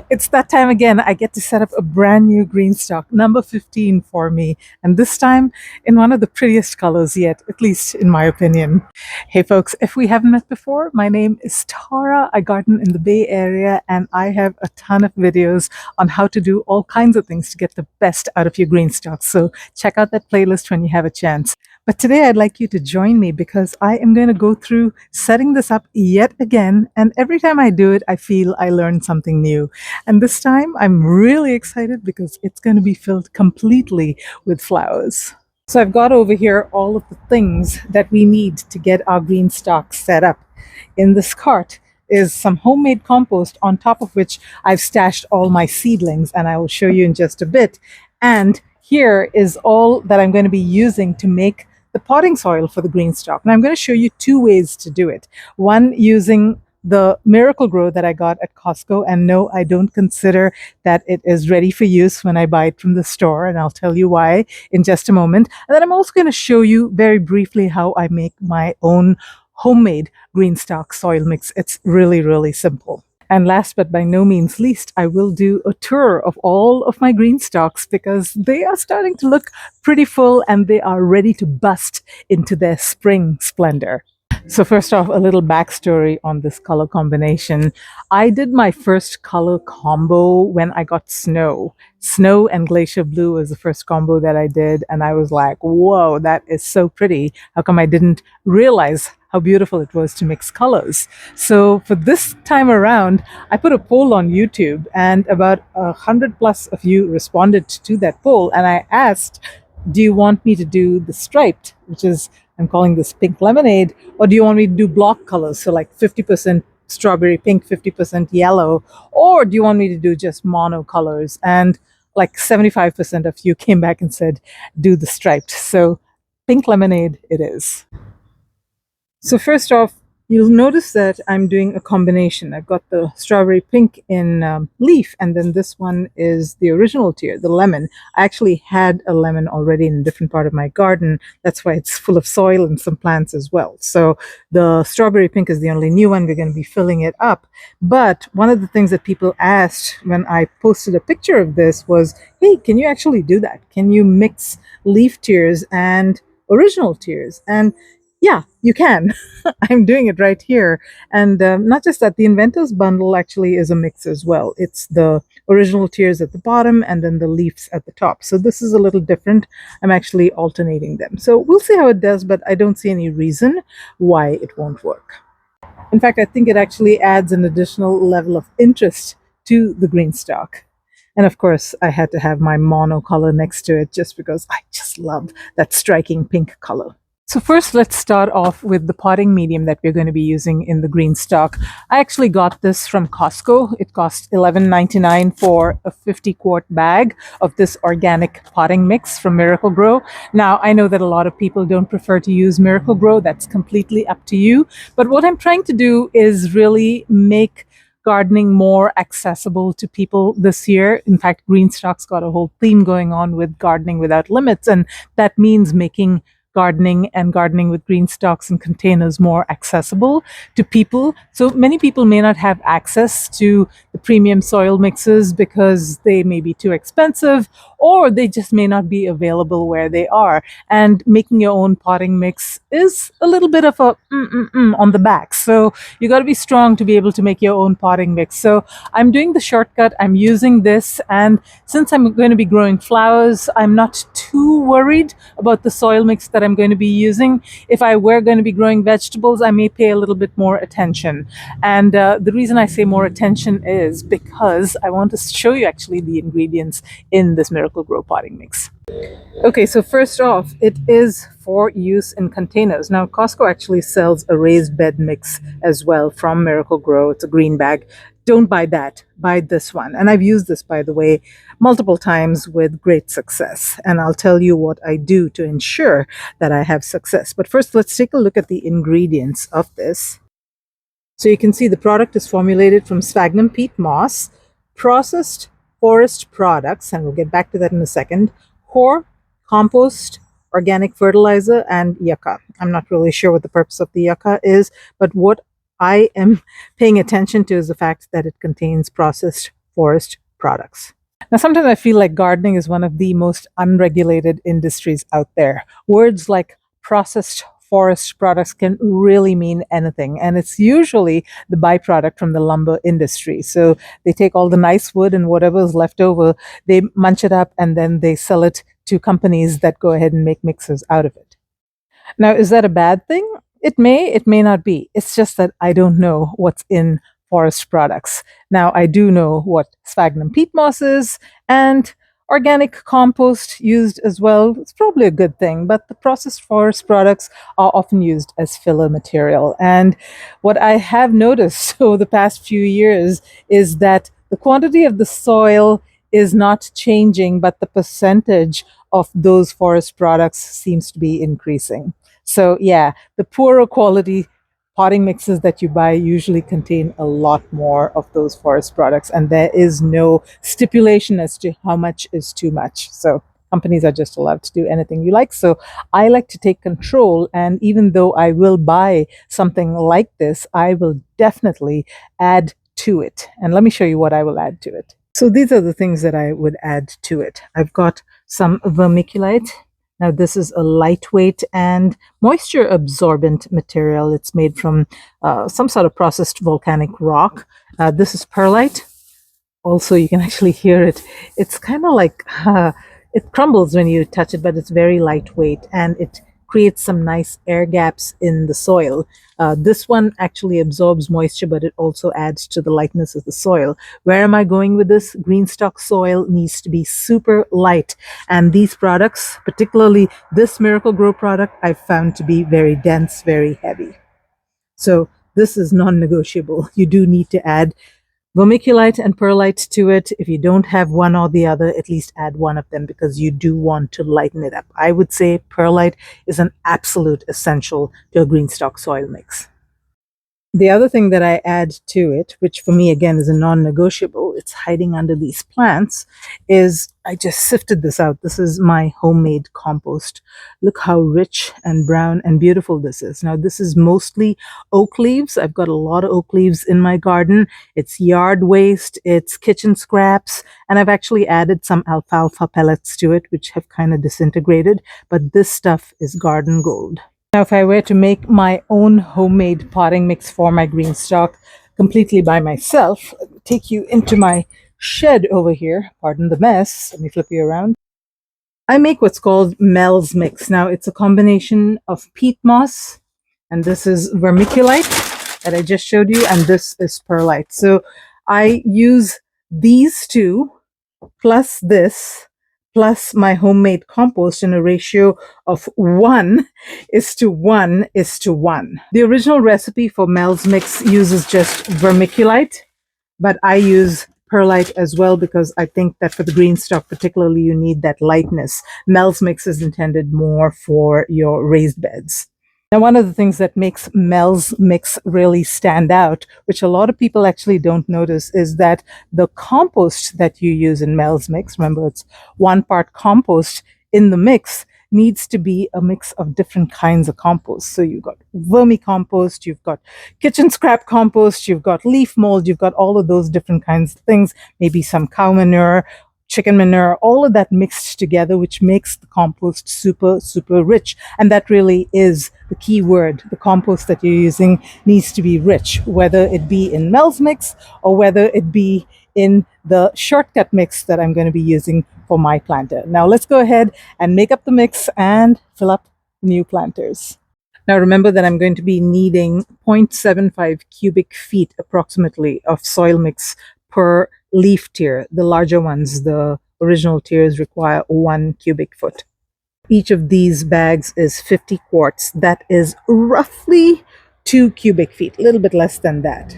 It's that time again. I get to set up a brand new GreenStalk, number 15 for me, and this time in one of the prettiest colors yet, at least in my opinion. Hey folks, if we haven't met before, my name is Tara. I garden in the Bay Area, and I have a ton of videos on how to do all kinds of things to get the best out of your GreenStalks. So check out that playlist when you have a chance. But today I'd like you to join me because I am going to go through setting this up yet again, and every time I do it, I feel I learned something new. And this time I'm really excited because it's going to be filled completely with flowers. So I've got over here all of the things that we need to get our green stalk set up. In this cart is some homemade compost, on top of which I've stashed all my seedlings, and I will show you in just a bit. And here is all that I'm going to be using to make the potting soil for the green stalk. And I'm going to show you two ways to do it. One, using the Miracle Grow that I got at Costco. And no, I don't consider that it is ready for use when I buy it from the store. And I'll tell you why in just a moment. And then I'm also going to show you very briefly how I make my own homemade GreenStalk soil mix. It's really, really simple. And last but by no means least, I will do a tour of all of my GreenStalks because they are starting to look pretty full and they are ready to bust into their spring splendor. So first off, a little backstory on this color combination. I did my first color combo when I got snow. Snow and glacier blue was the first combo that I did, and I was like, whoa, that is so pretty. How come I didn't realize how beautiful it was to mix colors? So for this time around, I put a poll on YouTube, and about 100 plus of you responded to that poll, and I asked, do you want me to do the striped, which is, I'm calling this pink lemonade, or do you want me to do block colors? So like 50% strawberry pink, 50% yellow, or do you want me to do just mono colors? And like 75% of you came back and said, do the striped. So pink lemonade it is. So first off, you'll notice that I'm doing a combination. I've got the strawberry pink in leaf, and then this one is the original tier, the lemon. I actually had a lemon already in a different part of my garden. That's why it's full of soil and some plants as well. So the strawberry pink is the only new one. We're going to be filling it up. But one of the things that people asked when I posted a picture of this was, hey, can you actually do that? Can you mix leaf tiers and original tiers? And yeah, you can. I'm doing it right here. And not just that, the Inventors Bundle actually is a mix as well. It's the original tiers at the bottom and then the leaves at the top. So this is a little different. I'm actually alternating them. So we'll see how it does, but I don't see any reason why it won't work. In fact, I think it actually adds an additional level of interest to the GreenStalk. And of course, I had to have my mono color next to it just because I just love that striking pink color. So first, let's start off with the potting medium that we're going to be using in the GreenStalk. I actually got this from Costco. It cost $11.99 for a 50-quart bag of this organic potting mix from Miracle Grow. Now, I know that a lot of people don't prefer to use Miracle Grow. That's completely up to you. But what I'm trying to do is really make gardening more accessible to people this year. In fact, GreenStalk's got a whole theme going on with gardening without limits, and that means making gardening and gardening with GreenStalks and containers more accessible to people. So many people may not have access to the premium soil mixes because they may be too expensive, or they just may not be available where they are. And making your own potting mix is a little bit of a on the back. So you got to be strong to be able to make your own potting mix. So I'm doing the shortcut. I'm using this, and since I'm going to be growing flowers, I'm not too worried about the soil mix that I'm going to be using. If I were going to be growing vegetables, I may pay a little bit more attention. And the reason I say more attention is because I want to show you actually the ingredients in this Miracle Grow potting mix. Okay, so first off, it is for use in containers. Now, Costco actually sells a raised bed mix as well from Miracle Grow. It's a green bag. Don't buy that. Buy this one. And I've used this, by the way, multiple times with great success. And I'll tell you what I do to ensure that I have success. But first, let's take a look at the ingredients of this. So you can see the product is formulated from sphagnum peat moss, processed forest products, and we'll get back to that in a second, core, compost, organic fertilizer, and yucca. I'm not really sure what the purpose of the yucca is, but what I am paying attention to is the fact that it contains processed forest products. Now, sometimes I feel like gardening is one of the most unregulated industries out there. Words like processed forest products can really mean anything, and it's usually the byproduct from the lumber industry. So they take all the nice wood and whatever is left over, they munch it up, and then they sell it to companies that go ahead and make mixers out of it. Now, is that a bad thing? It may not be. It's just that I don't know what's in forest products. Now, I do know what sphagnum peat moss is, and organic compost used as well. It's probably a good thing, but the processed forest products are often used as filler material. And what I have noticed over the past few years is that the quantity of the soil is not changing, but the percentage of those forest products seems to be increasing. So, yeah, the poorer quality potting mixes that you buy usually contain a lot more of those forest products, and there is no stipulation as to how much is too much. So, companies are just allowed to do anything you like. So, I like to take control, and even though I will buy something like this, I will definitely add to it. And let me show you what I will add to it. So these are the things that I would add to it. I've got some vermiculite. Now this is a lightweight and moisture absorbent material. It's made from some sort of processed volcanic rock. This is perlite. Also, you can actually hear it. It's kind of like, it crumbles when you touch it, but it's very lightweight and it creates some nice air gaps in the soil. This one actually absorbs moisture, but it also adds to the lightness of the soil. Where am I going with this? GreenStalk soil needs to be super light. And these products, particularly this Miracle Grow product, I've found to be very dense, very heavy. So this is non-negotiable. You do need to add vermiculite and perlite to it. If you don't have one or the other, at least add one of them because you do want to lighten it up. I would say perlite is an absolute essential to a GreenStalk soil mix. The other thing that I add to it, which for me again is a non-negotiable, it's hiding under these plants, is I just sifted this out. This is my homemade compost. Look how rich and brown and beautiful this is. Now this is mostly oak leaves. I've got a lot of oak leaves in my garden. It's yard waste, it's kitchen scraps, and I've actually added some alfalfa pellets to it, which have kind of disintegrated, but this stuff is garden gold. Now, if I were to make my own homemade potting mix for my GreenStalk completely by myself, I'll take you into my shed over here. Pardon the mess. Let me flip you around. I make what's called Mel's Mix. Now, it's a combination of peat moss, and this is vermiculite that I just showed you, and this is perlite. So I use these two plus this plus my homemade compost in a ratio of 1 is to 1 is to 1. The original recipe for Mel's Mix uses just vermiculite, but I use perlite as well because I think that for the GreenStalk particularly you need that lightness. Mel's Mix is intended more for your raised beds. Now, one of the things that makes Mel's Mix really stand out, which a lot of people actually don't notice, is that the compost that you use in Mel's Mix, remember it's 1 part compost in the mix, needs to be a mix of different kinds of compost. So you've got vermicompost, you've got kitchen scrap compost, you've got leaf mold, you've got all of those different kinds of things, maybe some cow manure, chicken manure, all of that mixed together, which makes the compost super, super rich. And that really is the key word. The compost that you're using needs to be rich, whether it be in Mel's Mix or whether it be in the shortcut mix that I'm going to be using for my planter. Now let's go ahead and make up the mix and fill up the new planters. Now remember that I'm going to be needing 0.75 cubic feet approximately of soil mix per leaf tier. The larger ones, the original tiers, require 1 cubic foot. Each of these bags is 50 quarts. That is roughly 2 cubic feet, a little bit less than that.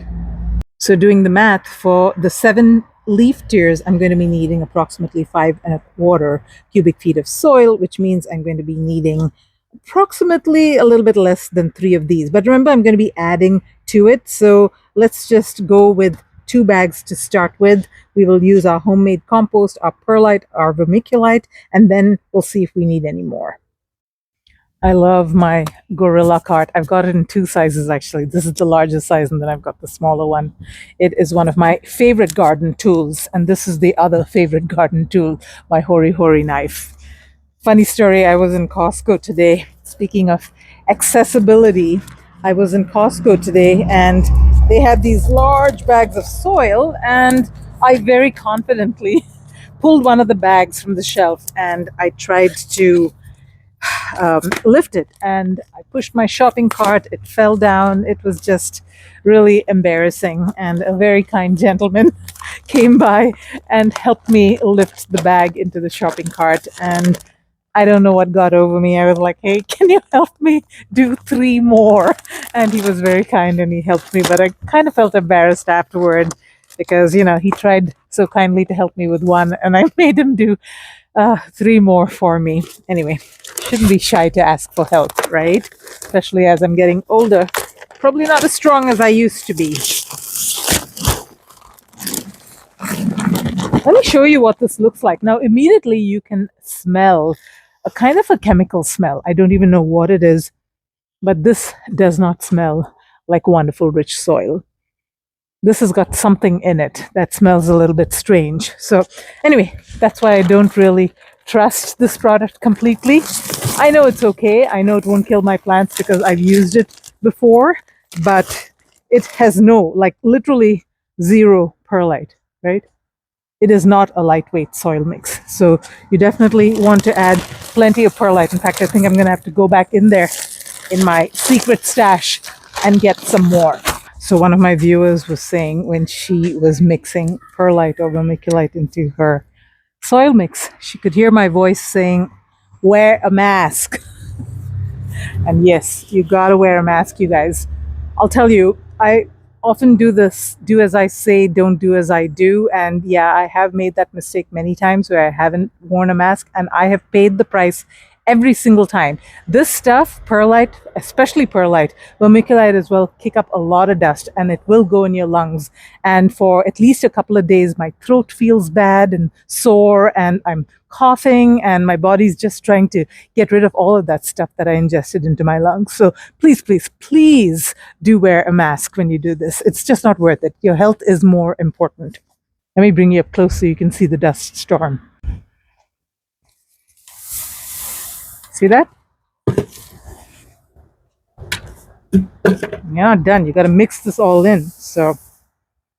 So doing the math, for the 7 leaf tiers, I'm going to be needing approximately 5¼ cubic feet of soil, which means I'm going to be needing approximately a little bit less than 3 of these. But remember, I'm going to be adding to it. So let's just go with 2 bags to start with. We will use our homemade compost, our perlite, our vermiculite, and then we'll see if we need any more. I love my Gorilla cart. I've got it in two sizes actually. This is the largest size, and then I've got the smaller one. It is one of my favorite garden tools, and this is the other favorite garden tool, my Hori Hori knife. Funny story, I was in Costco today. Speaking of accessibility, I was in Costco today and they had these large bags of soil, and I very confidently pulled one of the bags from the shelf and I tried to lift it, and I pushed my shopping cart. It fell down. It was just really embarrassing, and a very kind gentleman came by and helped me lift the bag into the shopping cart. And I don't know what got over me. I was like, hey, can you help me do three more? And he was very kind and he helped me, but I kind of felt embarrassed afterward because, he tried so kindly to help me with one, and I made him do three more for me. Anyway, shouldn't be shy to ask for help, right? Especially as I'm getting older. Probably not as strong as I used to be. Let me show you what this looks like. Now, immediately you can smell a kind of a chemical smell. I don't even know what it is, but this does not smell like wonderful rich soil. This has got something in it that smells a little bit strange. So anyway, that's why I don't really trust this product completely. I know it's okay. I know it won't kill my plants because I've used it before, but it has literally zero perlite, right? It is not a lightweight soil mix. So you definitely want to add plenty of perlite. In fact, I think I'm going to have to go back in there in my secret stash and get some more. So one of my viewers was saying when she was mixing perlite or vermiculite into her soil mix, she could hear my voice saying, wear a mask. And yes, you gotta wear a mask, you guys. I'll tell you, I often do this, do as I say, don't do as I do. And yeah, I have made that mistake many times where I haven't worn a mask, and I have paid the price every single time. This stuff, perlite, especially perlite, vermiculite as well, kick up a lot of dust and it will go in your lungs. And for at least a couple of days, my throat feels bad and sore, and I'm coughing, and my body's just trying to get rid of all of that stuff that I ingested into my lungs. So please, please, please do wear a mask when you do this. It's just not worth it. Your health is more important. Let me bring you up close so you can see the dust storm. See that? You're not done. You got to mix this all in. So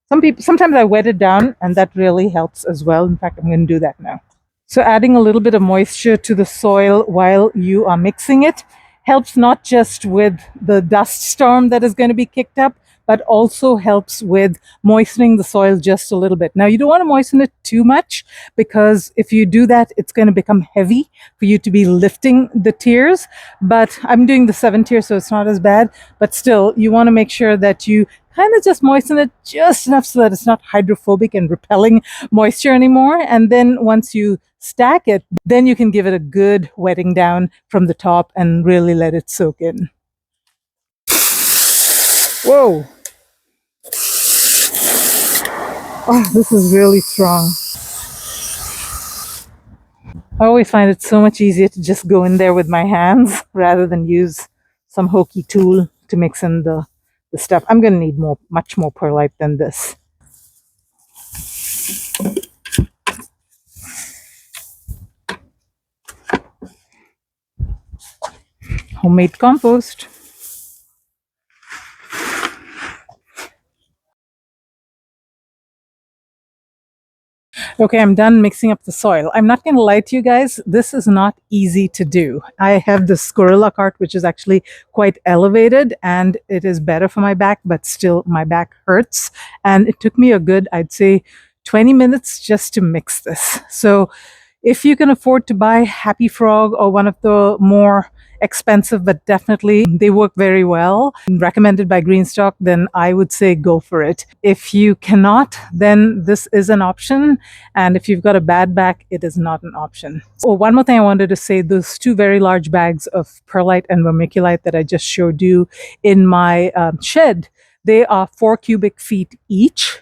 sometimes I wet it down, and that really helps as well. In fact, I'm going to do that now. So adding a little bit of moisture to the soil while you are mixing it helps not just with the dust storm that is going to be kicked up, but also helps with moistening the soil just a little bit. Now, you don't want to moisten it too much, because if you do that, it's going to become heavy for you to be lifting the tiers. But I'm doing the 7 tier, so it's not as bad. But still, you want to make sure that you kind of just moisten it just enough so that it's not hydrophobic and repelling moisture anymore. And then once you stack it, then you can give it a good wetting down from the top and really let it soak in. Whoa. Oh, this is really strong. I always find it so much easier to just go in there with my hands rather than use some hokey tool to mix in the stuff. I'm going to need much more perlite than this. Homemade compost. Okay, I'm done mixing up the soil. I'm not going to lie to you guys, this is not easy to do. I have this Gorilla cart, which is actually quite elevated, and it is better for my back, but still my back hurts. And it took me a good, I'd say, 20 minutes just to mix this. So if you can afford to buy Happy Frog or one of the more expensive, but definitely they work very well, recommended by GreenStalk, then I would say go for it. If you cannot, then this is an option. And if you've got a bad back, it is not an option. Oh, one more thing I wanted to say, those 2 very large bags of perlite and vermiculite that I just showed you in my shed, they are 4 cubic feet each.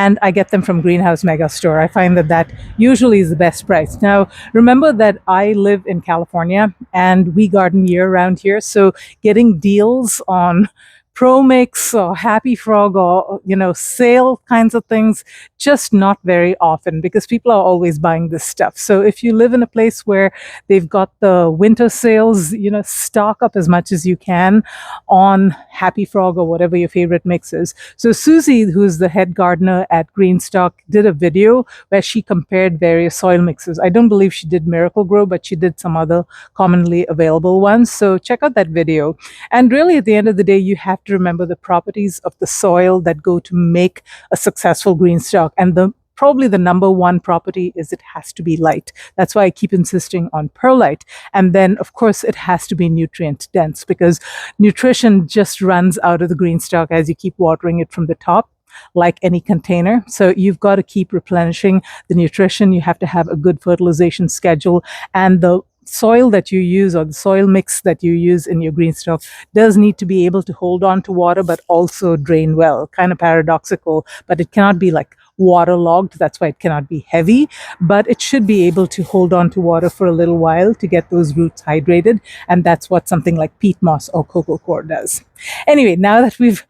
and I get them from Greenhouse Mega Store. I find that that usually is the best price. Now, remember that I live in California and we garden year round here, so getting deals on Pro Mix or Happy Frog or sale kinds of things, just not very often because people are always buying this stuff. So if you live in a place where they've got the winter sales, stock up as much as you can on Happy Frog or whatever your favorite mix is. So Susie, who's the head gardener at GreenStalk, did a video where she compared various soil mixes. I don't believe she did Miracle Grow, but she did some other commonly available ones. So check out that video. And really, at the end of the day, you have to remember the properties of the soil that go to make a successful GreenStalk. And probably the number one property is it has to be light. That's why I keep insisting on perlite. And then, of course, it has to be nutrient dense because nutrition just runs out of the GreenStalk as you keep watering it from the top, like any container. So you've got to keep replenishing the nutrition. You have to have a good fertilization schedule, and the soil that you use or the soil mix that you use in your GreenStalk does need to be able to hold on to water but also drain well. Kind of paradoxical, but it cannot be like waterlogged. That's why it cannot be heavy, but it should be able to hold on to water for a little while to get those roots hydrated. And that's what something like peat moss or coco coir does. Anyway, now that we've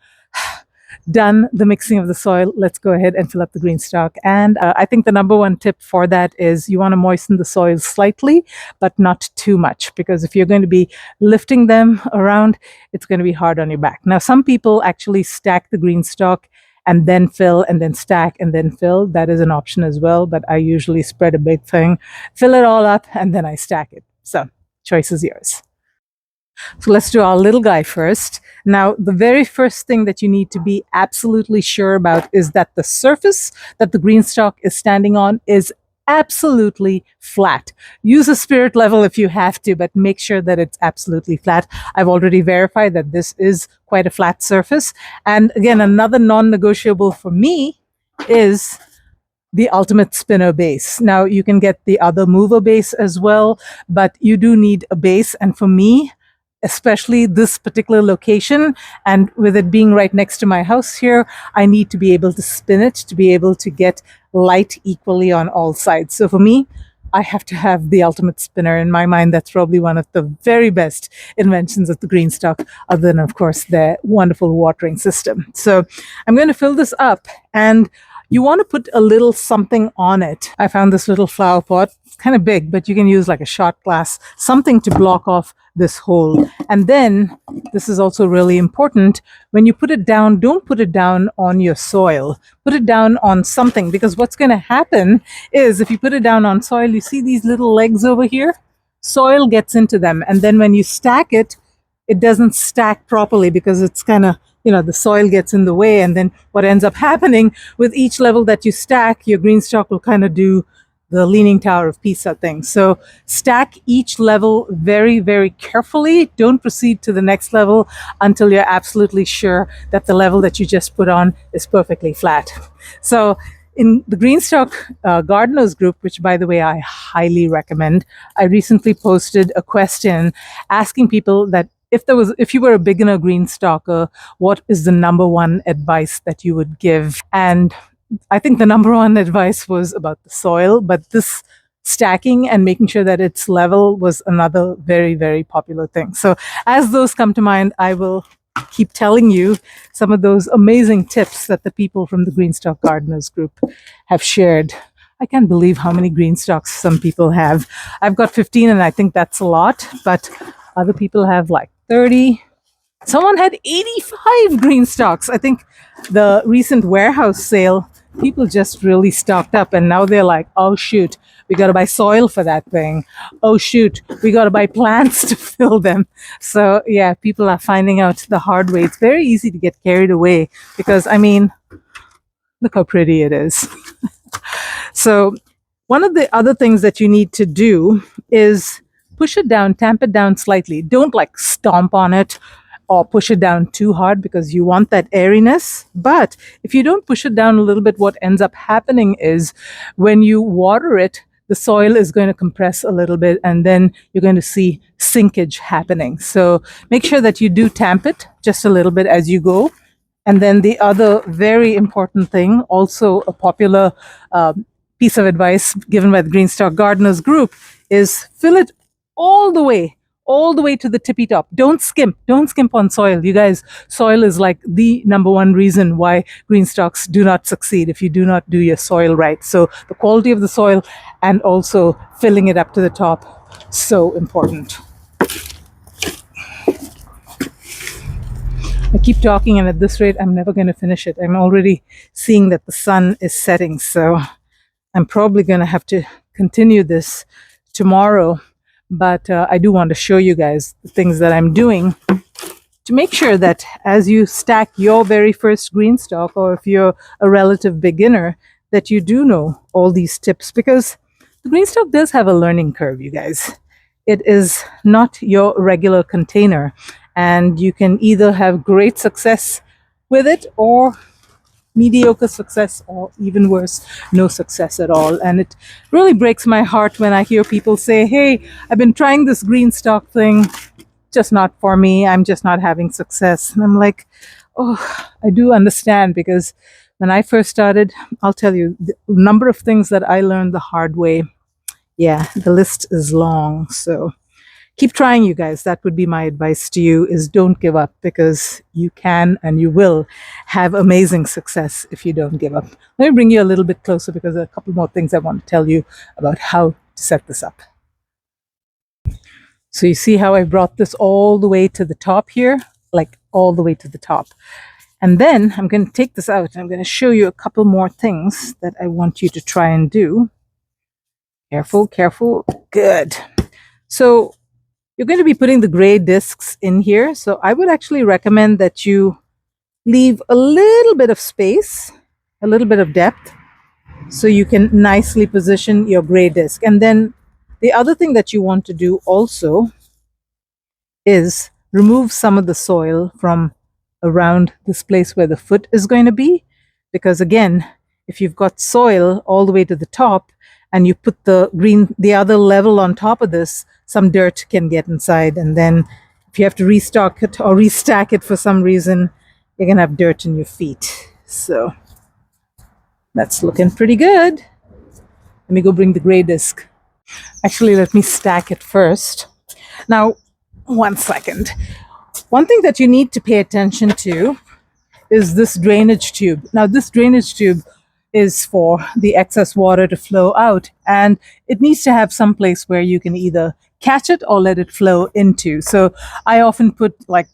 done the mixing of the soil, let's go ahead and fill up the GreenStalk. And I think the number one tip for that is you want to moisten the soil slightly, but not too much, because if you're going to be lifting them around, it's going to be hard on your back. Now, some people actually stack the GreenStalk and then fill and then stack and then fill. That is an option as well, but I usually spread a big thing, fill it all up, and then I stack it. So choice is yours. So let's do our little guy first. Now, the very first thing that you need to be absolutely sure about is that the surface that the GreenStalk is standing on is absolutely flat. Use a spirit level if you have to, but make sure that it's absolutely flat. I've already verified that this is quite a flat surface. And again, another non-negotiable for me is the ultimate spinner base. Now, you can get the other mover base as well, but you do need a base. And for me, especially this particular location, and with it being right next to my house here, I need to be able to spin it to be able to get light equally on all sides. So for me, I have to have the ultimate spinner. In my mind, that's probably one of the very best inventions of the GreenStalk, other than, of course, their wonderful watering system. So I'm going to fill this up, and you want to put a little something on it. I found this little flower pot. It's kind of big, but you can use like a shot glass, something to block off this hole. And then, this is also really important, when you put it down, don't put it down on your soil. Put it down on something, because what's going to happen is if you put it down on soil, you see these little legs over here? Soil gets into them. And then when you stack it, it doesn't stack properly because it's kind of, the soil gets in the way. And then what ends up happening with each level that you stack, your GreenStalk will kind of do the Leaning Tower of Pisa thing. So stack each level very, very carefully. Don't proceed to the next level until you're absolutely sure that the level that you just put on is perfectly flat. So in the GreenStalk Gardeners group, which by the way, I highly recommend, I recently posted a question asking people that if you were a beginner GreenStalker, what is the number one advice that you would give? And I think the number one advice was about the soil, but this stacking and making sure that it's level was another very, very popular thing. So as those come to mind, I will keep telling you some of those amazing tips that the people from the GreenStalk Gardeners group have shared. I can't believe how many GreenStalks some people have. I've got 15 and I think that's a lot, but other people have like 30. Someone had 85 GreenStalks. I think the recent warehouse sale, people just really stocked up, and now they're like, oh shoot, we got to buy soil for that thing. Oh shoot, we got to buy plants to fill them. So yeah, people are finding out the hard way. It's very easy to get carried away because, look how pretty it is. So one of the other things that you need to do is push it down, tamp it down slightly. Don't like stomp on it or push it down too hard because you want that airiness. But if you don't push it down a little bit, what ends up happening is when you water it, the soil is going to compress a little bit and then you're going to see sinkage happening. So make sure that you do tamp it just a little bit as you go. And then the other very important thing, also a popular piece of advice given by the GreenStalk Gardeners group, is fill it all the way to the tippy top. Don't skimp on soil. You guys, soil is like the number one reason why GreenStalks do not succeed if you do not do your soil right. So the quality of the soil and also filling it up to the top, so important. I keep talking, and at this rate, I'm never going to finish it. I'm already seeing that the sun is setting, so I'm probably going to have to continue this tomorrow. But I do want to show you guys the things that I'm doing to make sure that as you stack your very first GreenStalk, or if you're a relative beginner, that you do know all these tips, because the GreenStalk does have a learning curve, you guys. It is not your regular container, and you can either have great success with it or mediocre success, or even worse, no success at all. And it really breaks my heart when I hear people say, hey, I've been trying this GreenStalk thing, just not for me, I'm just not having success. And I'm like, oh, I do understand, because when I first started, I'll tell you the number of things that I learned the hard way. Yeah, the list is long. So keep trying, you guys. That would be my advice to you, is don't give up, because you can and you will have amazing success if you don't give up. Let me bring you a little bit closer, because there are a couple more things I want to tell you about how to set this up. So you see how I brought this all the way to the top here, like all the way to the top. And then I'm going to take this out and I'm going to show you a couple more things that I want you to try and do. Careful, careful. Good. So you're going to be putting the gray discs in here. So I would actually recommend that you leave a little bit of space, a little bit of depth, so you can nicely position your gray disc. And then the other thing that you want to do also is remove some of the soil from around this place where the foot is going to be. Because again, if you've got soil all the way to the top and you put the other level on top of this, some dirt can get inside. And then if you have to restock it or restack it for some reason, you're going to have dirt in your feet. So that's looking pretty good. Let me go bring the gray disc. Actually, let me stack it first. Now, one second. One thing that you need to pay attention to is this drainage tube. Now, this drainage tube is for the excess water to flow out, and it needs to have some place where you can either catch it or let it flow into. So I often put like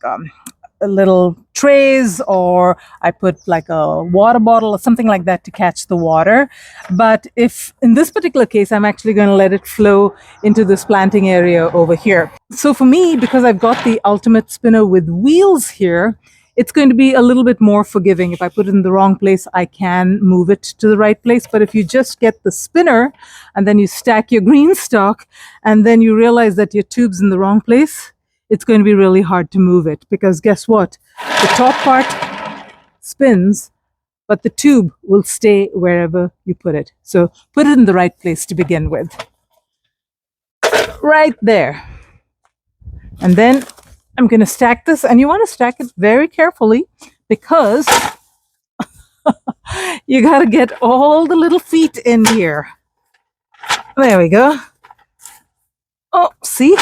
little trays, or I put like a water bottle or something like that to catch the water. But if in this particular case, I'm actually going to let it flow into this planting area over here. So for me, because I've got the ultimate spinner with wheels here, it's going to be a little bit more forgiving. If I put it in the wrong place, I can move it to the right place. But if you just get the spinner and then you stack your GreenStalk and then you realize that your tube's in the wrong place, it's going to be really hard to move it, because guess what? The top part spins, but the tube will stay wherever you put it. So put it in the right place to begin with. Right there. And then I'm going to stack this, and you want to stack it very carefully, because you got to get all the little feet in here. There we go. Oh, see?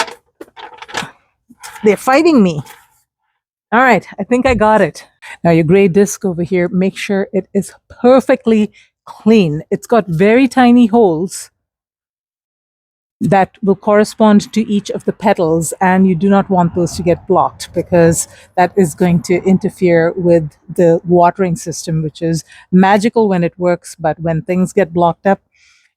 They're fighting me. All right, I think I got it. Now your gray disc over here, make sure it is perfectly clean. It's got very tiny holes that will correspond to each of the petals, and you do not want those to get blocked, because that is going to interfere with the watering system, which is magical when it works, but when things get blocked up,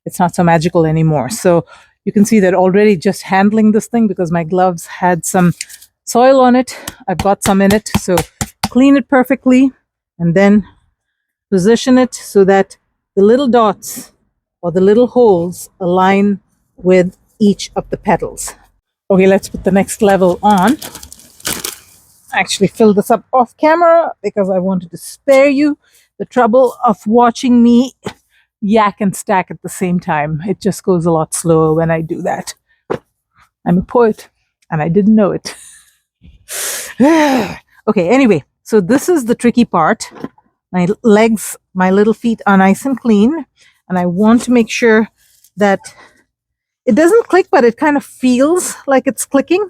it's not so magical anymore. So you can see that already just handling this thing, because my gloves had some soil on it, I've got some in it. So clean it perfectly and then position it so that the little dots or the little holes align with each of the petals. Okay, let's put the next level on. I actually filled this up off camera because I wanted to spare you the trouble of watching me yak and stack at the same time. It just goes a lot slower when I do that. I'm a poet and I didn't know it. Okay, anyway, So this is the tricky part. My legs, my little feet are nice and clean, and I want to make sure that it doesn't click, but it kind of feels like it's clicking.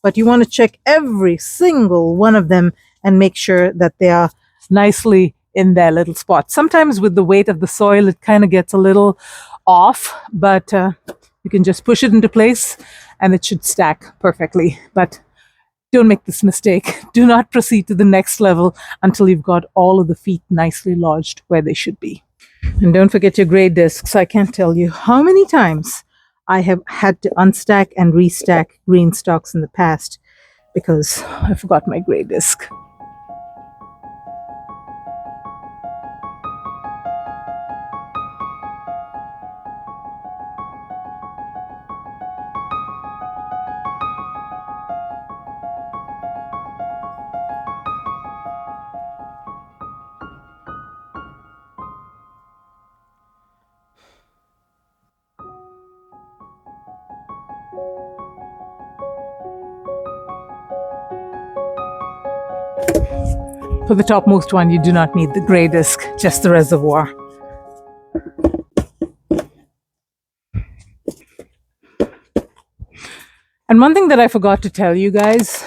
But you want to check every single one of them and make sure that they are nicely in their little spots. Sometimes with the weight of the soil, it kind of gets a little off, but you can just push it into place and it should stack perfectly. But don't make this mistake. Do not proceed to the next level until you've got all of the feet nicely lodged where they should be. And don't forget your gray discs. I can't tell you how many times I have had to unstack and restack GreenStalks in the past because I forgot my gray disc. For the topmost one, you do not need the gray disc, just the reservoir. And one thing that I forgot to tell you guys,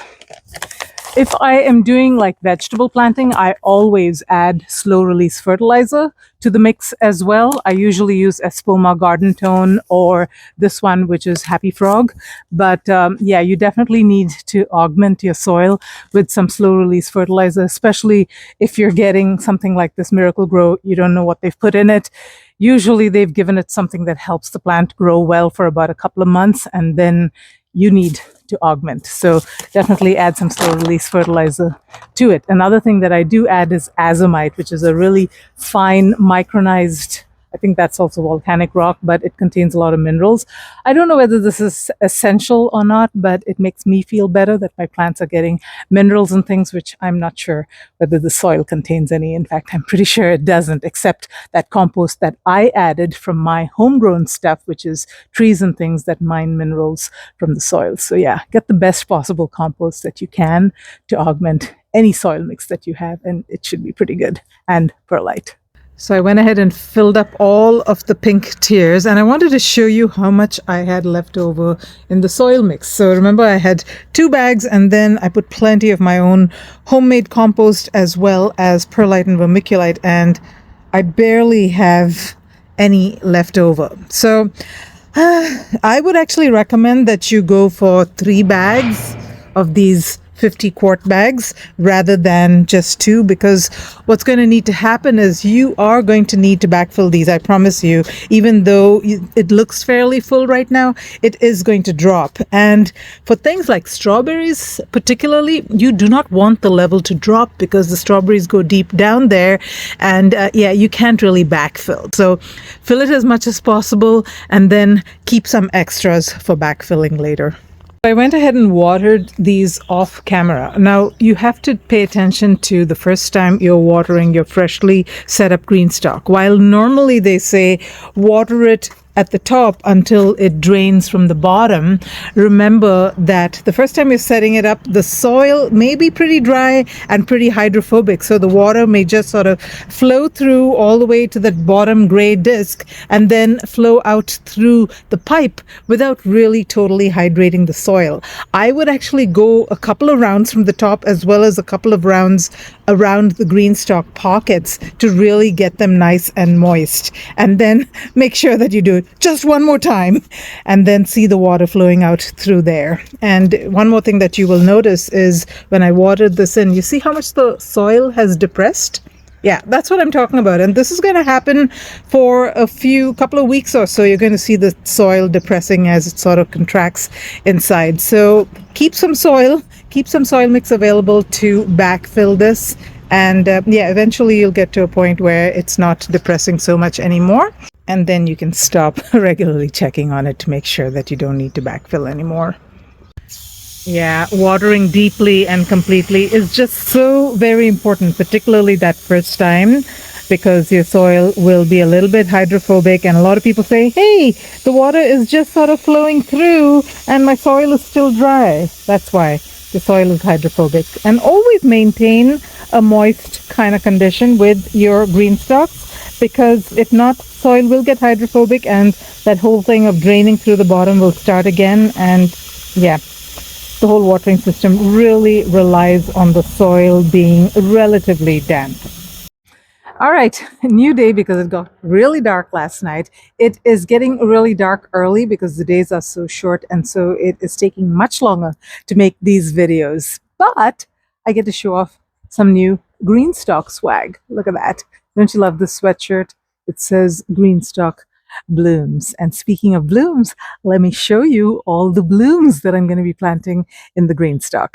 if I am doing like vegetable planting, I always add slow release fertilizer to the mix as well. I usually use Espoma Garden Tone or this one, which is Happy Frog. But yeah, you definitely need to augment your soil with some slow release fertilizer, especially if you're getting something like this Miracle Grow. You don't know what they've put in it. Usually they've given it something that helps the plant grow well for about a couple of months, and then you need to augment. So definitely add some slow release fertilizer to it. Another thing that I do add is azomite, which is a really fine micronized, I think that's also volcanic rock, but it contains a lot of minerals. I don't know whether this is essential or not, but it makes me feel better that my plants are getting minerals and things, which I'm not sure whether the soil contains any. In fact, I'm pretty sure it doesn't, except that compost that I added from my homegrown stuff, which is trees and things that mine minerals from the soil. So yeah, get the best possible compost that you can to augment any soil mix that you have, and it should be pretty good and perlite. So I went ahead and filled up all of the pink tiers, and I wanted to show you how much I had left over in the soil mix. So remember, I had 2 bags, and then I put plenty of my own homemade compost as well as perlite and vermiculite, and I barely have any left over. So I would actually recommend that you go for 3 bags of these 50 quart bags rather than just 2, because what's going to need to happen is you are going to need to backfill these. I promise you, even though it looks fairly full right now, it is going to drop. And for things like strawberries particularly, you do not want the level to drop because the strawberries go deep down there, and yeah, you can't really backfill. So fill it as much as possible and then keep some extras for backfilling later. I went ahead and watered these off camera. Now, you have to pay attention to the first time you're watering your freshly set up GreenStalk. While normally they say water it at the top until it drains from the bottom, remember that the first time you're setting it up, the soil may be pretty dry and pretty hydrophobic, so the water may just sort of flow through all the way to that bottom gray disc and then flow out through the pipe without really totally hydrating the soil. I would actually go a couple of rounds from the top as well as a couple of rounds around the GreenStalk pockets to really get them nice and moist, and then make sure that you do it just one more time and then see the water flowing out through there. And one more thing that you will notice is when I watered this in, you see how much the soil has depressed? Yeah, that's what I'm talking about. And this is going to happen for a couple of weeks or so. You're going to see the soil depressing as it sort of contracts inside. So keep some soil mix available to backfill this. And yeah, eventually you'll get to a point where it's not depressing so much anymore. And then you can stop regularly checking on it to make sure that you don't need to backfill anymore. Yeah, watering deeply and completely is just so very important, particularly that first time, because your soil will be a little bit hydrophobic. And a lot of people say, hey, the water is just sort of flowing through and my soil is still dry. That's why. the soil is hydrophobic. And always maintain a moist kind of condition with your green stalks, because if not, soil will get hydrophobic and that whole thing of draining through the bottom will start again. And yeah, the whole watering system really relies on the soil being relatively damp. All right, new day because it got really dark last night. It is getting really dark early because the days are so short, and so it is taking much longer to make these videos. But I get to show off some new GreenStalk swag. Look at that. Don't you love this sweatshirt? It says GreenStalk blooms. And speaking of blooms, let me show you all the blooms that I'm going to be planting in the GreenStalk.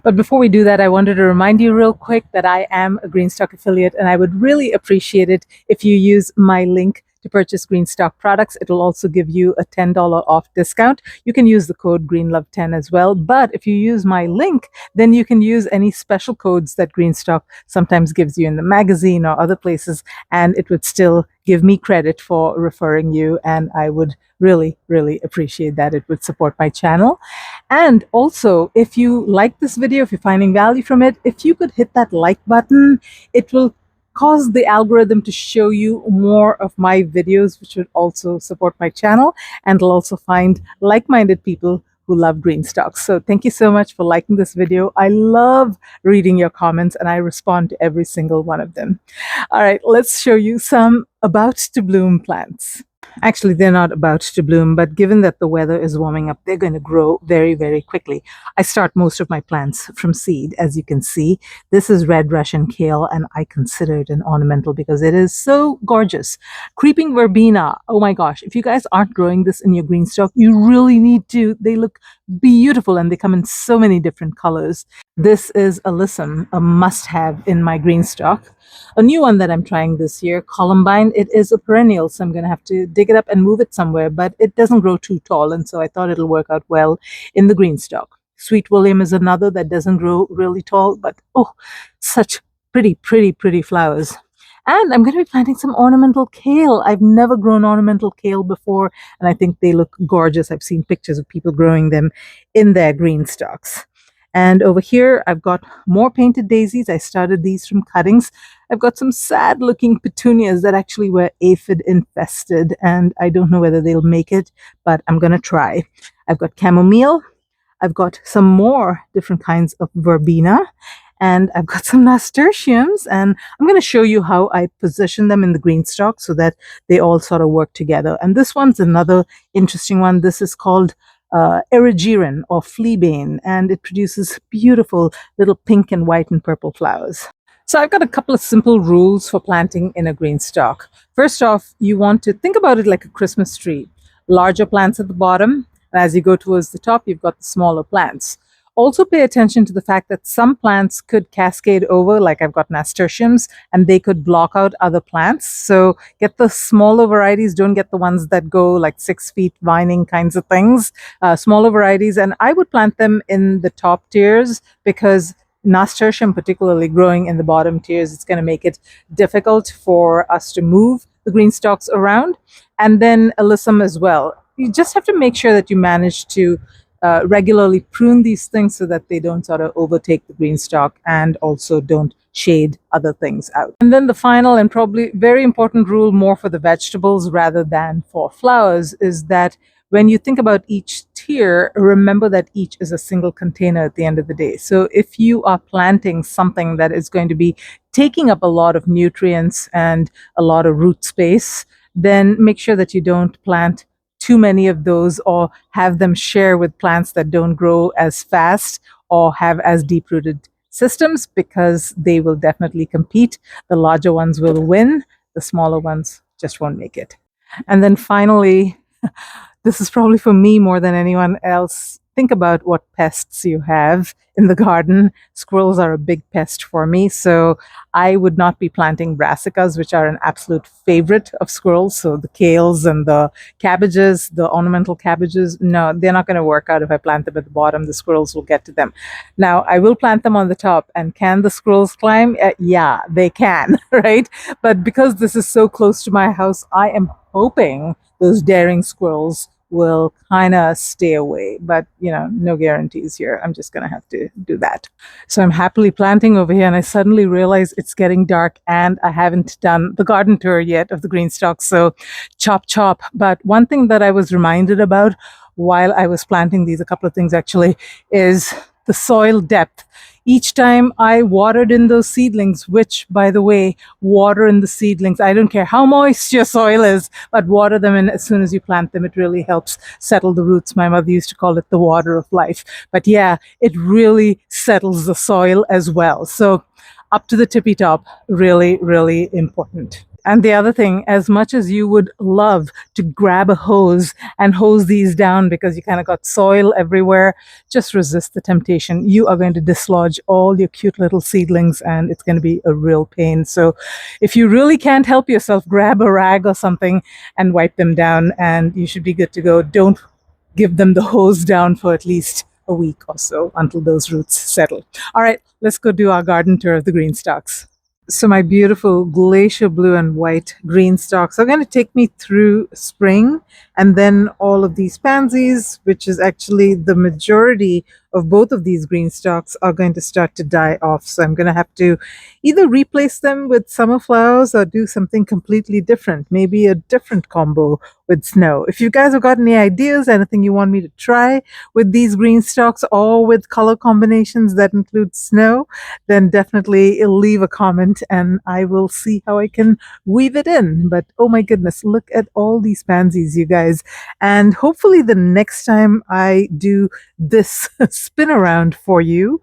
But before we do that, I wanted to remind you real quick that I am a GreenStalk affiliate, and I would really appreciate it if you use my link to purchase GreenStalk products. It will also give you a $10 off discount. You can use the code GreenLove10 as well. But if you use my link, then you can use any special codes that GreenStalk sometimes gives you in the magazine or other places, and it would still give me credit for referring you. And I would really, really appreciate that. It would support my channel. And also, if you like this video, if you're finding value from it, if you could hit that like button, it will cause the algorithm to show you more of my videos, which would also support my channel, and it'll also find like-minded people who love GreenStalks. So thank you so much for liking this video. I love reading your comments and I respond to every single one of them. All right, let's show you some about to bloom plants. Actually, they're not about to bloom, but given that the weather is warming up, they're going to grow very, very quickly. I start most of my plants from seed, as you can see. This is red Russian kale, and I consider it an ornamental because it is so gorgeous. Creeping verbena. Oh my gosh, if you guys aren't growing this in your GreenStalk, you really need to. They look beautiful and they come in so many different colors. This is alyssum, a must-have in my GreenStalk. A new one that I'm trying this year, columbine. It is a perennial, so I'm going to have to dig it up and move it somewhere, but it doesn't grow too tall, and so I thought it'll work out well in the GreenStalk. Sweet William is another that doesn't grow really tall, but oh, such pretty, pretty, pretty flowers. And I'm going to be planting some ornamental kale. I've never grown ornamental kale before, and I think they look gorgeous. I've seen pictures of people growing them in their GreenStalks. And over here, I've got more painted daisies. I started these from cuttings. I've got some sad looking petunias that actually were aphid infested, and I don't know whether they'll make it, but I'm going to try. I've got chamomile. I've got some more different kinds of verbena, and I've got some nasturtiums, and I'm going to show you how I position them in the GreenStalk so they all sort of work together. And this one's another interesting one. This is called erigeron or fleabane, and it produces beautiful little pink and white and purple flowers. So I've got a couple of simple rules for planting in a GreenStalk. First off, you want to think about it like a Christmas tree. Larger plants at the bottom, and as you go towards the top, you've got the smaller plants. Also pay attention to the fact that some plants could cascade over, like I've got nasturtiums, and they could block out other plants. So get the smaller varieties, don't get the ones that go like 6 feet vining kinds of things. Smaller varieties, and I would plant them in the top tiers because nasturtium, particularly growing in the bottom tiers, it's going to make it difficult for us to move the GreenStalks around. And then alyssum as well. You just have to make sure that you manage to regularly prune these things so that they don't sort of overtake the GreenStalk and also don't shade other things out. And then the final and probably very important rule, more for the vegetables rather than for flowers, is that when you think about each tier, remember that each is a single container at the end of the day. So if you are planting something that is going to be taking up a lot of nutrients and a lot of root space, then make sure that you don't plant too many of those or have them share with plants that don't grow as fast or have as deep-rooted systems, because they will definitely compete. The larger ones will win, the smaller ones just won't make it. And then finally, this is probably for me more than anyone else. Think about what pests you have in the garden. Squirrels are a big pest for me, so I would not be planting brassicas, which are an absolute favorite of squirrels. So the kales and the cabbages, the ornamental cabbages, no, they're not going to work out if I plant them at the bottom. The squirrels will get to them. Now, I will plant them on the top, and can the squirrels climb? Yeah, they can, right? But because this is so close to my house, I am hoping those daring squirrels will kind of stay away. But, no guarantees here. I'm just going to have to do that. So I'm happily planting over here, and I suddenly realize it's getting dark and I haven't done the garden tour yet of the GreenStalks. So chop, chop. But one thing that I was reminded about while I was planting these, a couple of things actually, is the soil depth. Each time I watered in those seedlings, which, by the way, water in the seedlings, I don't care how moist your soil is, but water them in as soon as you plant them. It really helps settle the roots. My mother used to call it the water of life. But yeah, it really settles the soil as well. So up to the tippy top, really, really important. And the other thing, as much as you would love to grab a hose and hose these down because you kind of got soil everywhere, just resist the temptation. You are going to dislodge all your cute little seedlings and it's going to be a real pain. So if you really can't help yourself, grab a rag or something and wipe them down and you should be good to go. Don't give them the hose down for at least a week or so until those roots settle. All right, let's go do our garden tour of the GreenStalks. So my beautiful glacier blue and white GreenStalks are going to take me through spring, and then all of these pansies, which is actually the majority of both of these GreenStalks, are going to start to die off. So I'm going to have to either replace them with summer flowers or do something completely different, maybe a different combo with snow. If you guys have got any ideas, anything you want me to try with these GreenStalks or with color combinations that include snow, then definitely leave a comment and I will see how I can weave it in. But oh my goodness, look at all these pansies, you guys. And hopefully the next time I do this spin around for you,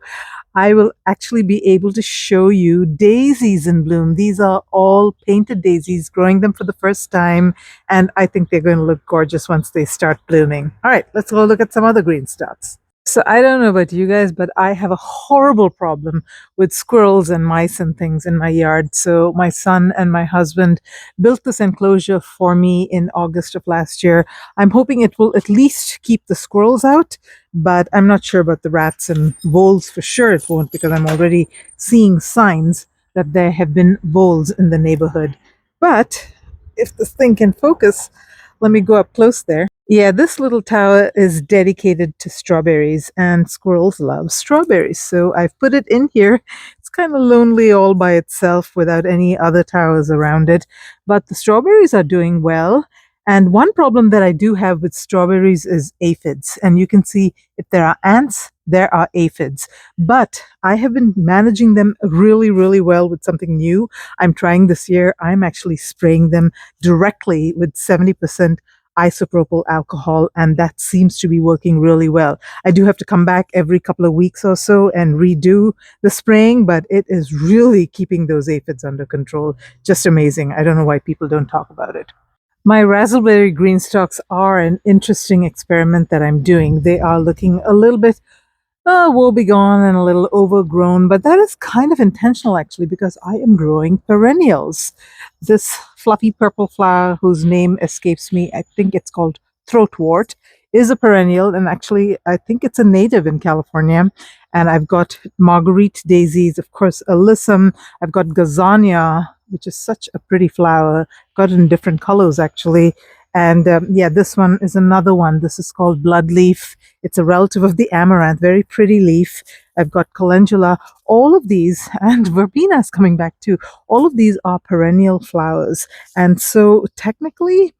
I will actually be able to show you daisies in bloom. These are all painted daisies, growing them for the first time, and I think they're going to look gorgeous once they start blooming. All right, let's go look at some other GreenStalks. So I don't know about you guys, but I have a horrible problem with squirrels and mice and things in my yard. So my son and my husband built this enclosure for me in August of last year. I'm hoping it will at least keep the squirrels out, but I'm not sure about the rats and voles. For sure it won't, because I'm already seeing signs that there have been voles in the neighborhood. But if this thing can focus, let me go up close there. Yeah, this little tower is dedicated to strawberries, and squirrels love strawberries. So I've put it in here. It's kind of lonely all by itself without any other towers around it. But the strawberries are doing well. And one problem that I do have with strawberries is aphids. And you can see if there are ants, there are aphids. But I have been managing them really, really well with something new I'm trying this year. I'm actually spraying them directly with 70% isopropyl alcohol, and that seems to be working really well. I do have to come back every couple of weeks or so and redo the spraying, but it is really keeping those aphids under control. Just amazing. I don't know why people don't talk about it. My raspberry GreenStalks are an interesting experiment that I'm doing. They are looking a little bit woebegone and a little overgrown, but that is kind of intentional actually, because I am growing perennials. This fluffy purple flower, whose name escapes me, I think it's called throatwort, is a perennial, and actually I think it's a native in California. And I've got marguerite daisies, of course, alyssum. I've got gazania, which is such a pretty flower, got it in different colors actually. And yeah, this one is another one. This is called bloodleaf. It's a relative of the amaranth, very pretty leaf. I've got calendula. All of these, and verbena is coming back too. All of these are perennial flowers. And so technically,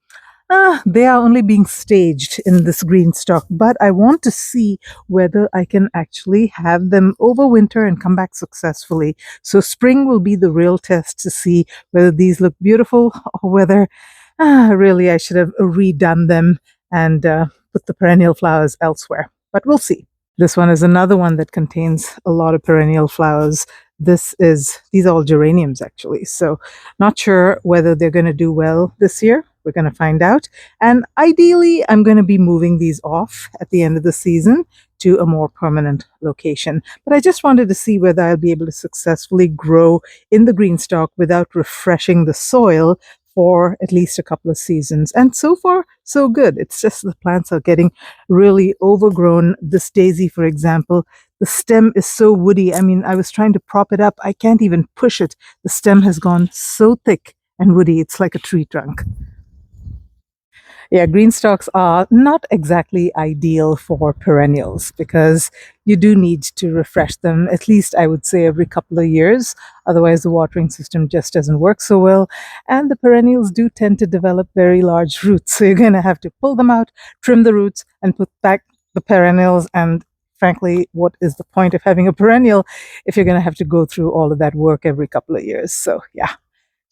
they are only being staged in this GreenStalk, but I want to see whether I can actually have them overwinter and come back successfully. So spring will be the real test to see whether these look beautiful or whether really I should have redone them and put the perennial flowers elsewhere. But we'll see. This one is another one that contains a lot of perennial flowers. These are all geraniums actually. So not sure whether they're going to do well this year. We're going to find out. And ideally, I'm going to be moving these off at the end of the season to a more permanent location. But I just wanted to see whether I'll be able to successfully grow in the GreenStalk without refreshing the soil for at least a couple of seasons. And so far, so good. It's just the plants are getting really overgrown. This daisy, for example, the stem is so woody. I mean, I was trying to prop it up. I can't even push it. The stem has gone so thick and woody. It's like a tree trunk. Yeah, green stalks are not exactly ideal for perennials because you do need to refresh them, at least I would say every couple of years. Otherwise, the watering system just doesn't work so well. And the perennials do tend to develop very large roots. So you're going to have to pull them out, trim the roots, and put back the perennials. And frankly, what is the point of having a perennial if you're going to have to go through all of that work every couple of years? So, yeah,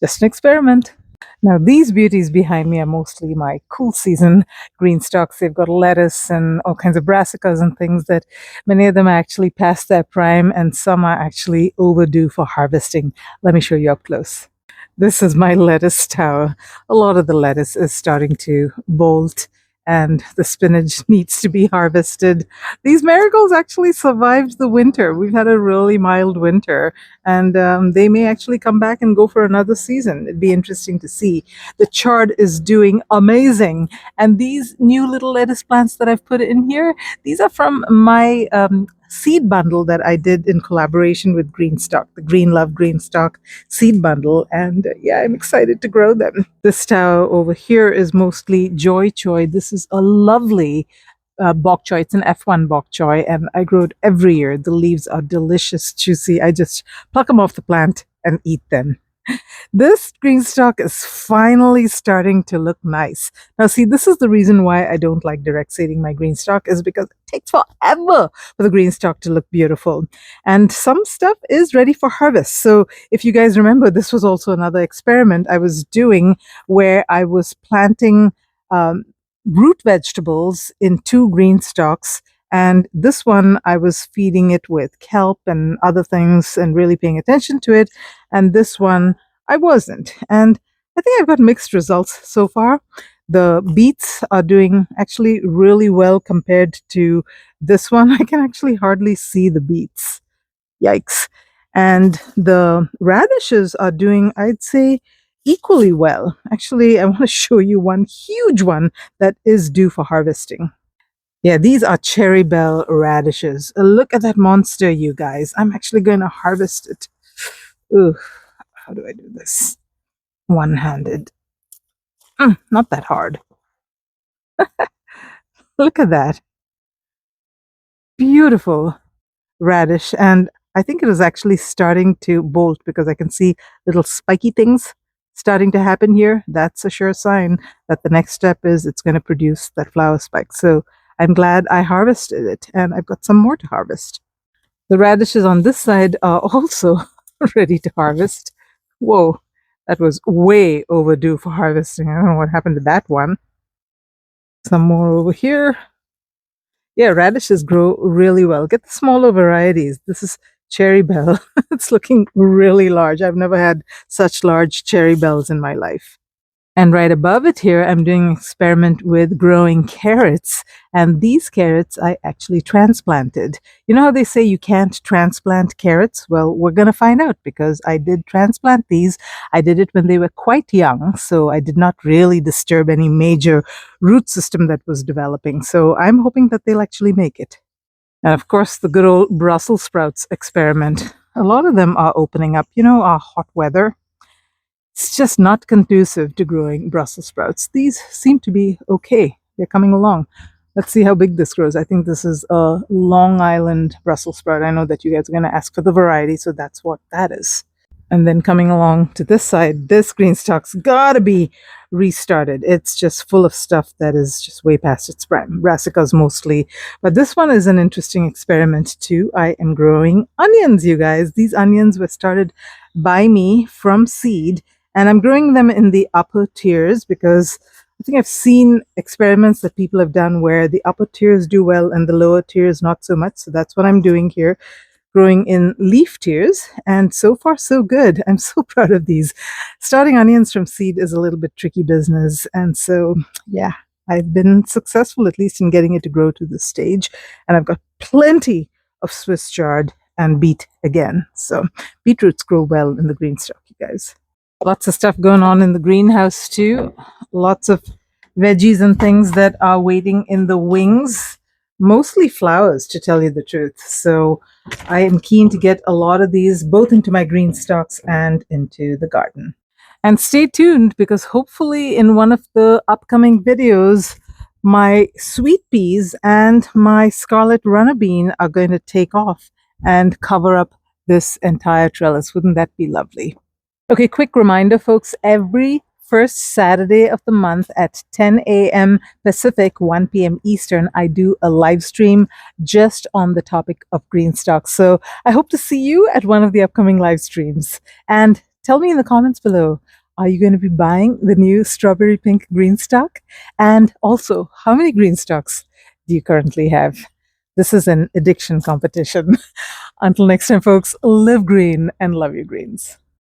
just an experiment. Now, these beauties behind me are mostly my cool season green stalks. They've got lettuce and all kinds of brassicas and things that many of them are actually past their prime and some are actually overdue for harvesting. Let me show you up close. This is my lettuce tower. A lot of the lettuce is starting to bolt and the spinach needs to be harvested. These marigolds actually survived the winter. We've had a really mild winter and they may actually come back and go for another season. It'd be interesting to see. The chard is doing amazing. And these new little lettuce plants that I've put in here, these are from my seed bundle that I did in collaboration with GreenStalk, the Green Love GreenStalk seed bundle. And yeah, I'm excited to grow them. This tower over here is mostly Joy Choy. This is a lovely bok choy. It's an F1 bok choy, and I grow it every year. The leaves are delicious, juicy. I just pluck them off the plant and eat them. This green stalk is finally starting to look nice. Now, see, this is the reason why I don't like direct seeding my green stalk is because it takes forever for the green stalk to look beautiful. And some stuff is ready for harvest. So if you guys remember, this was also another experiment I was doing where I was planting root vegetables in two green stalks. And this one, I was feeding it with kelp and other things and really paying attention to it. And this one, I wasn't. And I think I've got mixed results so far. The beets are doing actually really well compared to this one. I can actually hardly see the beets. Yikes. And the radishes are doing, I'd say, equally well. Actually, I want to show you one huge one that is due for harvesting. Yeah, these are cherry bell radishes. Look at that monster, you guys. I'm actually going to harvest it. Ooh, how do I do this? One-handed. Not that hard. Look at that. Beautiful radish. And I think it is actually starting to bolt because I can see little spiky things starting to happen here. That's a sure sign that the next step is it's going to produce that flower spike. So I'm glad I harvested it and I've got some more to harvest. The radishes on this side are also ready to harvest. Whoa, that was way overdue for harvesting. I don't know what happened to that one. Some more over here. Yeah, radishes grow really well. Get the smaller varieties. This is cherry bell. It's looking really large. I've never had such large cherry bells in my life. And right above it here, I'm doing an experiment with growing carrots. And these carrots I actually transplanted. You know how they say you can't transplant carrots? Well, we're going to find out because I did transplant these. I did it when they were quite young, so I did not really disturb any major root system that was developing. So I'm hoping that they'll actually make it. And of course, the good old Brussels sprouts experiment. A lot of them are opening up. You know, our hot weather. It's just not conducive to growing Brussels sprouts. These seem to be okay. They're coming along. Let's see how big this grows. I think this is a Long Island Brussels sprout. I know that you guys are going to ask for the variety, so that's what that is. And then coming along to this side, this green stalk's gotta be restarted. It's just full of stuff that is just way past its prime. Brassicas mostly. But this one is an interesting experiment too. I am growing onions, you guys. These onions were started by me from seed. And I'm growing them in the upper tiers because I think I've seen experiments that people have done where the upper tiers do well and the lower tiers not so much. So that's what I'm doing here, growing in leaf tiers. And so far, so good. I'm so proud of these. Starting onions from seed is a little bit tricky business. And so, yeah, I've been successful at least in getting it to grow to this stage. And I've got plenty of Swiss chard and beet again. So beetroots grow well in the green stalk, you guys. Lots of stuff going on in the greenhouse too. Lots of veggies and things that are waiting in the wings. Mostly flowers, to tell you the truth. So I am keen to get a lot of these both into my green stalks and into the garden. And stay tuned because hopefully in one of the upcoming videos, my sweet peas and my scarlet runner bean are going to take off and cover up this entire trellis. Wouldn't that be lovely? Okay, quick reminder, folks, every first Saturday of the month at 10 a.m. Pacific, 1 p.m. Eastern, I do a live stream just on the topic of GreenStalks. So I hope to see you at one of the upcoming live streams. And tell me in the comments below, are you going to be buying the new Strawberry-Pink GreenStalk? And also, how many GreenStalks do you currently have? This is an addiction competition. Until next time, folks, live green and love your greens.